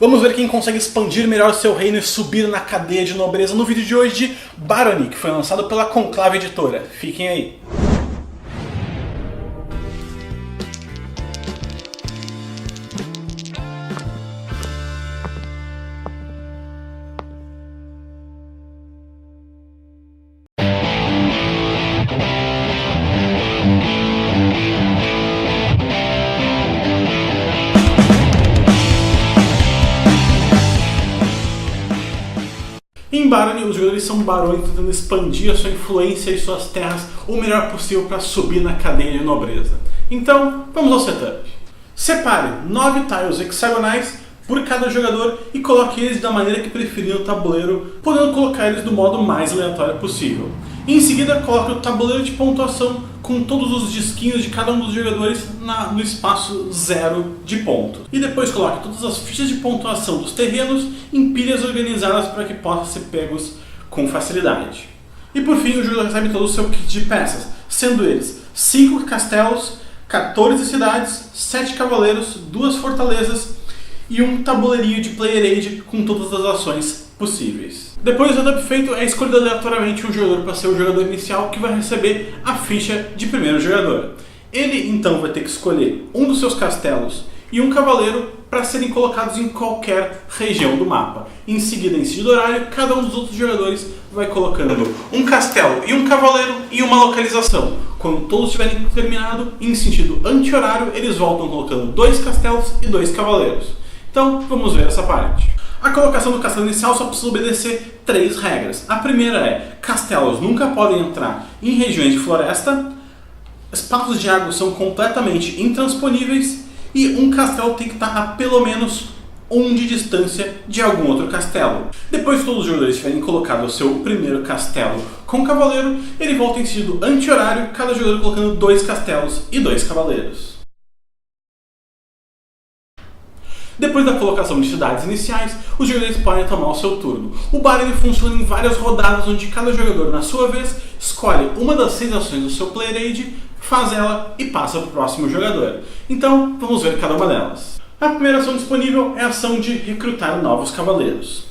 Vamos ver quem consegue expandir melhor seu reino e subir na cadeia de nobreza no vídeo de hoje de Barony, que foi lançado pela Conclave Editora. Fiquem aí. Em Barony, os jogadores são barões tentando expandir a sua influência e suas terras o melhor possível para subir na cadeia de nobreza. Então, vamos ao setup. Separe 9 tiles hexagonais por cada jogador e coloque eles da maneira que preferir no tabuleiro, podendo colocar eles do modo mais aleatório possível. Em seguida, coloque o tabuleiro de pontuação com todos os disquinhos de cada um dos jogadores no espaço 0 de pontos. E depois coloque todas as fichas de pontuação dos terrenos em pilhas organizadas para que possam ser pegos com facilidade. E por fim, o jogador recebe todo o seu kit de peças, sendo eles 5 castelos, 14 cidades, 7 cavaleiros, 2 fortalezas e um tabuleirinho de player aid com todas as ações possíveis. Depois do setup feito, é escolhido aleatoriamente um jogador para ser o jogador inicial que vai receber a ficha de primeiro jogador. Ele então vai ter que escolher um dos seus castelos e um cavaleiro para serem colocados em qualquer região do mapa. Em seguida, em sentido horário, cada um dos outros jogadores vai colocando um castelo e um cavaleiro em uma localização. Quando todos tiverem terminado, em sentido anti-horário, eles voltam colocando 2 castelos e 2 cavaleiros. Então, vamos ver essa parte. A colocação do castelo inicial só precisa obedecer 3 regras. A primeira é: castelos nunca podem entrar em regiões de floresta, espaços de água são completamente intransponíveis e um castelo tem que estar a pelo menos 1 de distância de algum outro castelo. Depois que todos os jogadores tiverem colocado o seu primeiro castelo com cavaleiro, ele volta em sentido anti-horário, cada jogador colocando 2 castelos e 2 cavaleiros. Depois da colocação de cidades iniciais, os jogadores podem tomar o seu turno. O Barony funciona em várias rodadas, onde cada jogador, na sua vez, escolhe uma das 6 ações do seu player aid, faz ela e passa para o próximo jogador. Então, vamos ver cada uma delas. A primeira ação disponível é a ação de recrutar novos cavaleiros.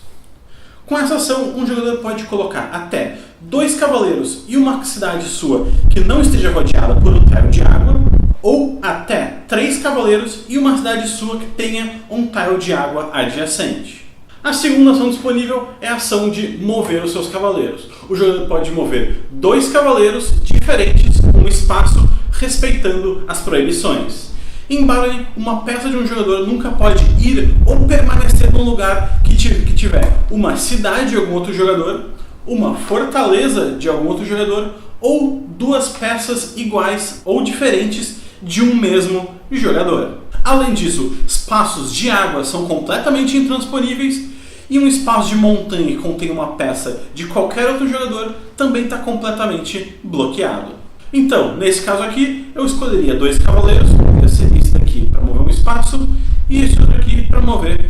Com essa ação, um jogador pode colocar até 2 cavaleiros e uma cidade sua que não esteja rodeada por um tile de água, ou até 3 cavaleiros e uma cidade sua que tenha um tile de água adjacente. A segunda ação disponível é a ação de mover os seus cavaleiros. O jogador pode mover 2 cavaleiros diferentes com um espaço respeitando as proibições. Em Barony, uma peça de um jogador nunca pode ir ou permanecer num lugar que tiver uma cidade de algum outro jogador, uma fortaleza de algum outro jogador ou 2 peças iguais ou diferentes de um mesmo jogador. Além disso, espaços de água são completamente intransponíveis e um espaço de montanha que contém uma peça de qualquer outro jogador também está completamente bloqueado. Então, nesse caso aqui, eu escolheria 2 cavaleiros, esse daqui para mover um espaço e esse outro aqui para mover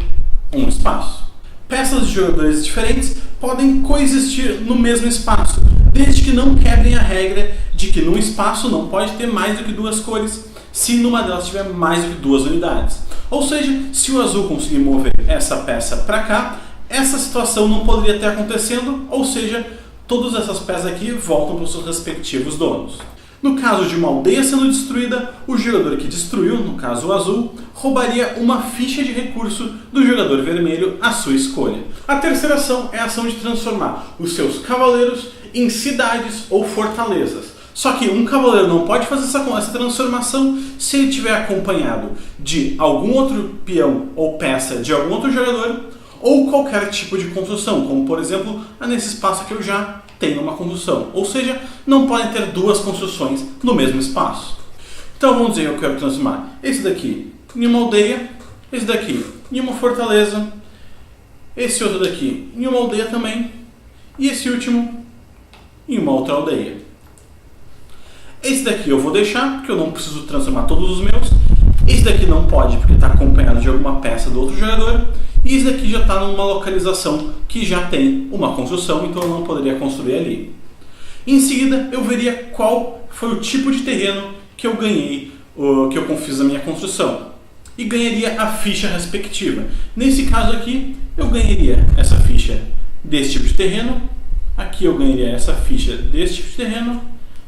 um espaço. Peças de jogadores diferentes podem coexistir no mesmo espaço, desde que não quebrem a regra de que num espaço não pode ter mais do que 2 cores, se numa delas tiver mais do que 2 unidades. Ou seja, se o azul conseguir mover essa peça para cá, essa situação não poderia estar acontecendo, ou seja, todas essas peças aqui voltam para os seus respectivos donos. No caso de uma aldeia sendo destruída, o jogador que destruiu, no caso o azul, roubaria uma ficha de recurso do jogador vermelho à sua escolha. A terceira ação é a ação de transformar os seus cavaleiros em cidades ou fortalezas. Só que um cavaleiro não pode fazer essa transformação se ele estiver acompanhado de algum outro peão ou peça de algum outro jogador ou qualquer tipo de construção, como por exemplo, nesse espaço que eu já tenho uma construção. Ou seja, não podem ter 2 construções no mesmo espaço. Então vamos dizer que eu quero transformar esse daqui em uma aldeia, esse daqui em uma fortaleza, esse outro daqui em uma aldeia também, e esse último em uma outra aldeia. Esse daqui eu vou deixar, porque eu não preciso transformar todos os meus. Esse daqui não pode, porque está acompanhado de alguma peça do outro jogador. E esse daqui já está numa localização que já tem uma construção, então eu não poderia construir ali. Em seguida, eu veria qual foi o tipo de terreno que eu ganhei, que eu fiz a minha construção. e ganharia a ficha respectiva. Nesse caso aqui, eu ganharia essa ficha desse tipo de terreno, aqui eu ganharia essa ficha desse tipo de terreno,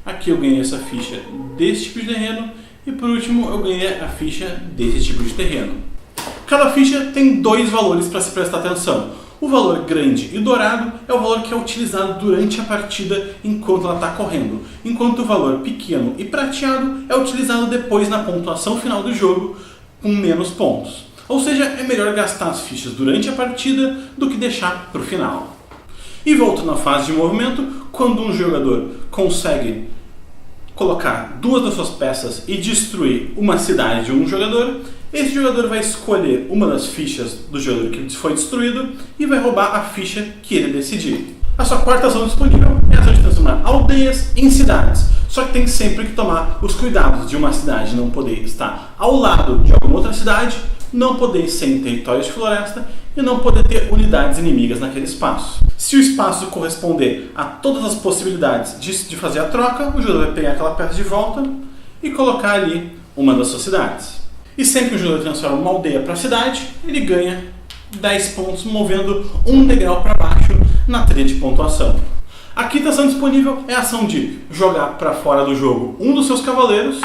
aqui eu ganharia essa ficha desse tipo de terreno e por último eu ganharia a ficha desse tipo de terreno. Cada ficha tem dois valores para se prestar atenção. O valor grande e dourado é o valor que é utilizado durante a partida enquanto ela está correndo, enquanto o valor pequeno e prateado é utilizado depois na pontuação final do jogo com menos pontos. Ou seja, é melhor gastar as fichas durante a partida do que deixar para o final. E voltando à fase de movimento, quando um jogador consegue colocar duas das suas peças e destruir uma cidade de um jogador, esse jogador vai escolher uma das fichas do jogador que foi destruído e vai roubar a ficha que ele decidir. A sua quarta ação disponível é a ação de transformar aldeias em cidades. Só que tem sempre que tomar os cuidados de uma cidade não poder estar ao lado de alguma outra cidade, não poder ser em territórios de floresta e não poder ter unidades inimigas naquele espaço. Se o espaço corresponder a todas as possibilidades de fazer a troca, o jogador vai pegar aquela peça de volta e colocar ali uma das suas cidades. E sempre que o jogador transforma uma aldeia para a cidade, ele ganha 10 pontos, movendo um degrau para baixo na trilha de pontuação. A quinta ação disponível é a ação de jogar para fora do jogo um dos seus cavaleiros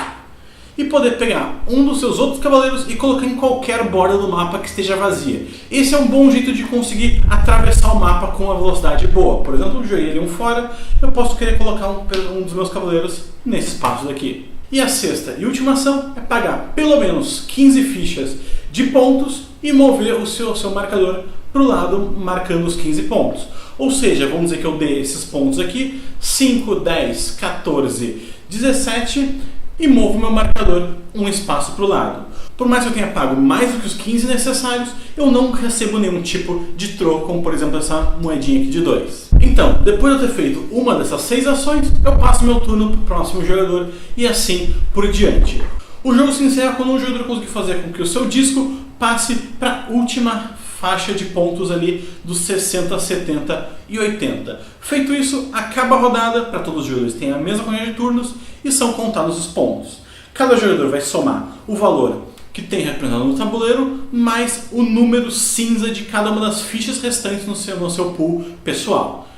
e poder pegar um dos seus outros cavaleiros e colocar em qualquer borda do mapa que esteja vazia. Esse é um bom jeito de conseguir atravessar o mapa com uma velocidade boa. Por exemplo, eu joguei ele fora, eu posso querer colocar um dos meus cavaleiros nesse espaço daqui. E a sexta e última ação é pagar pelo menos 15 fichas de pontos e mover o seu marcador para o lado, marcando os 15 pontos. Ou seja, vamos dizer que eu dei esses pontos aqui, 5, 10, 14, 17, e movo meu marcador um espaço para o lado. Por mais que eu tenha pago mais do que os 15 necessários, eu não recebo nenhum tipo de troco, como por exemplo essa moedinha aqui de 2. Então, depois de eu ter feito uma dessas 6 ações, eu passo meu turno para o próximo jogador e assim por diante. O jogo se encerra quando um jogador conseguir fazer com que o seu disco passe para a última faixa de pontos ali dos 60, 70 e 80. Feito isso, acaba a rodada, para todos os jogadores têm a mesma quantidade de turnos e são contados os pontos. Cada jogador vai somar o valor que tem representado no tabuleiro, mais o número cinza de cada uma das fichas restantes no seu pool pessoal.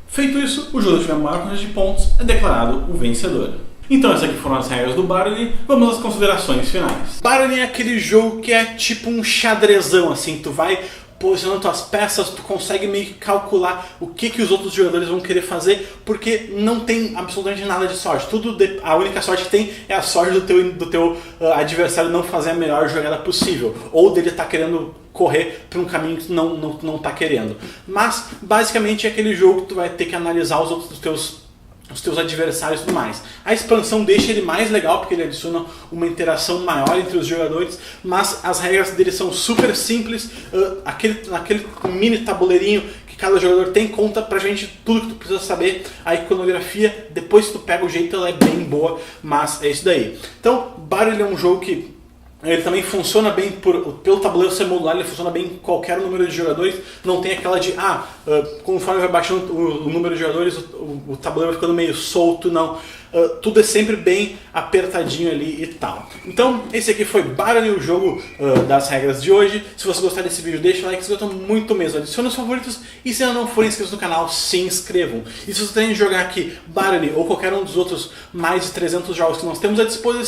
Feito isso, o jogador que tiver a maior quantidade de pontos é declarado o vencedor. Então essas aqui foram as regras do Barony, vamos às considerações finais. Barony é aquele jogo que é tipo um xadrezão, assim, tu vai posicionando tuas peças, tu consegue meio que calcular o que os outros jogadores vão querer fazer, porque não tem absolutamente nada de sorte. A única sorte que tem é a sorte do teu adversário não fazer a melhor jogada possível, ou dele estar querendo correr por um caminho que tu não está querendo. Mas basicamente é aquele jogo que tu vai ter que analisar os teus adversários e tudo mais. A expansão deixa ele mais legal porque ele adiciona uma interação maior entre os jogadores, mas as regras dele são super simples. Aquele mini tabuleirinho que cada jogador tem conta pra gente tudo que tu precisa saber. A iconografia, depois que tu pega o jeito, ela é bem boa, mas é isso daí. Então, Barony é um jogo que ele também funciona bem pelo tabuleiro ser modular, ele funciona bem em qualquer número de jogadores. Não tem aquela de, conforme vai baixando o número de jogadores, o tabuleiro vai ficando meio solto, não. Tudo é sempre bem apertadinho ali e tal. Então, esse aqui foi Barony, o jogo das regras de hoje. Se você gostar desse vídeo, deixa o like, se gostou muito mesmo. Adicione os favoritos e se ainda não forem inscritos no canal, se inscrevam. E se você tem de jogar aqui Barony ou qualquer um dos outros mais de 300 jogos que nós temos à disposição,